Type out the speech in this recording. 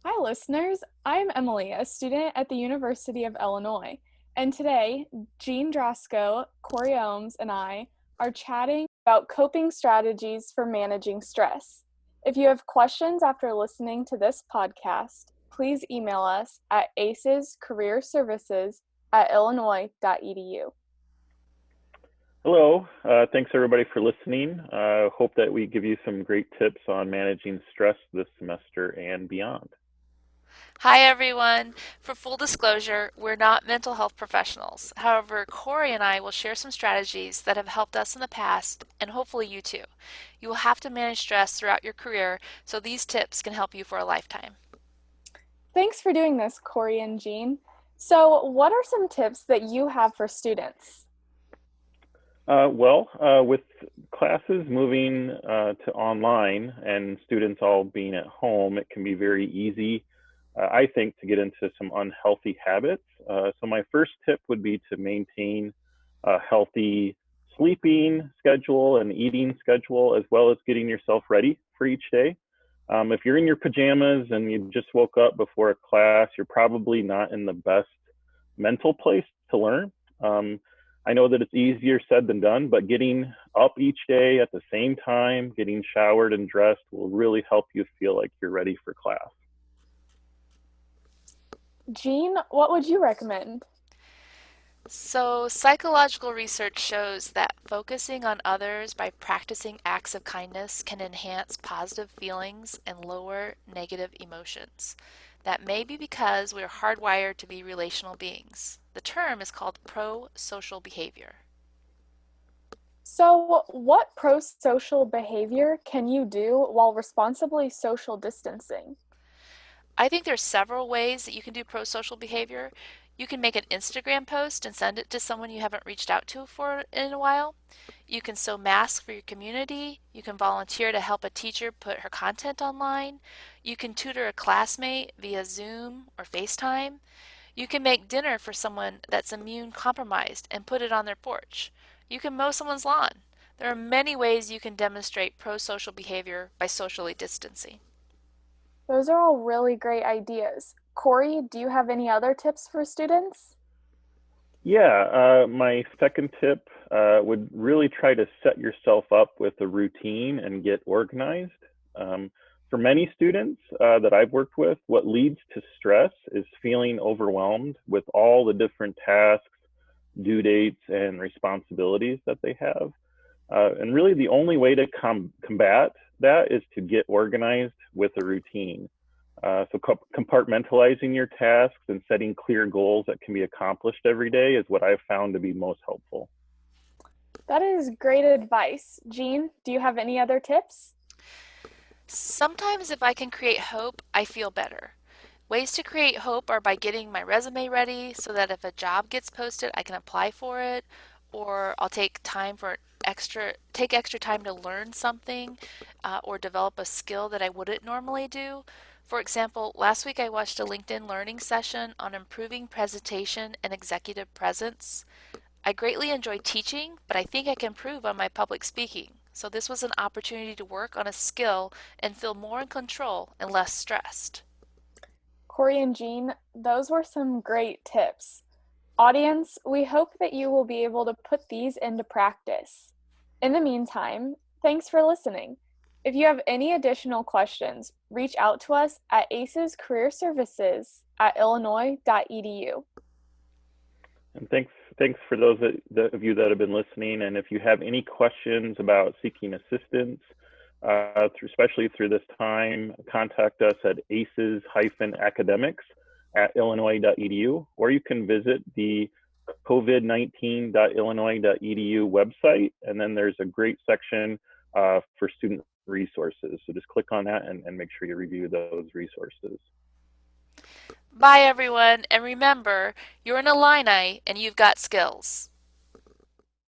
Hi, listeners. I'm Emily, a student at the University of Illinois. And today, Jean Drosco, Corey Ohms, and I are chatting about coping strategies for managing stress. If you have questions after listening to this podcast, please email us at acescareerservices@illinois.edu. Hello. Thanks everybody for listening. Hope that we give you some great tips on managing stress this semester and beyond. Hi, everyone. For full disclosure, we're not mental health professionals. However, Corey and I will share some strategies that have helped us in the past, and hopefully you too. You will have to manage stress throughout your career, so these tips can help you for a lifetime. Thanks for doing this, Corey and Jean. So, what are some tips that you have for students? With classes moving to online and students all being at home, it can be very easy, I think, to get into some unhealthy habits. So my first tip would be to maintain a healthy sleeping schedule and eating schedule, as well as getting yourself ready for each day. If you're in your pajamas and you just woke up before a class, you're probably not in the best mental place to learn. I know that it's easier said than done, but getting up each day at the same time, getting showered and dressed will really help you feel like you're ready for class. Jean, what would you recommend? So, psychological research shows that focusing on others by practicing acts of kindness can enhance positive feelings and lower negative emotions. That may be because we're hardwired to be relational beings. The term is called pro-social behavior. So, what pro social behavior can you do while responsibly social distancing? I think there's several ways that you can do pro-social behavior. You can make an Instagram post and send it to someone you haven't reached out to for in a while. You can sew masks for your community. You can volunteer to help a teacher put her content online. You can tutor a classmate via Zoom or FaceTime. You can make dinner for someone that's immune compromised and put it on their porch. You can mow someone's lawn. There are many ways you can demonstrate pro-social behavior by socially distancing. Those are all really great ideas. Corey, do you have any other tips for students? My second tip would really try to set yourself up with a routine and get organized. For many students that I've worked with, what leads to stress is feeling overwhelmed with all the different tasks, due dates, and responsibilities that they have. And really, the only way to combat that is to get organized with a routine. Compartmentalizing your tasks and setting clear goals that can be accomplished every day is what I've found to be most helpful. That is great advice. Jean, do you have any other tips? Sometimes if I can create hope, I feel better. Ways to create hope are by getting my resume ready so that if a job gets posted, I can apply for it, or I'll take extra time to learn something or develop a skill that I wouldn't normally do. For example, last week I watched a LinkedIn learning session on improving presentation and executive presence. I greatly enjoy teaching, but I think I can improve on my public speaking. So this was an opportunity to work on a skill and feel more in control and less stressed. Corey and Jean, those were some great tips. Audience, we hope that you will be able to put these into practice. In the meantime, thanks for listening. If you have any additional questions, reach out to us at acescareerservices@illinois.edu. And thanks for those of you that have been listening. And if you have any questions about seeking assistance, especially through this time, contact us at aces-academics@illinois.edu, or you can visit the covid19.illinois.edu website, and then there's a great section for student resources. So just click on that and make sure you review those resources. Bye everyone, and remember, you're an Illini and you've got skills.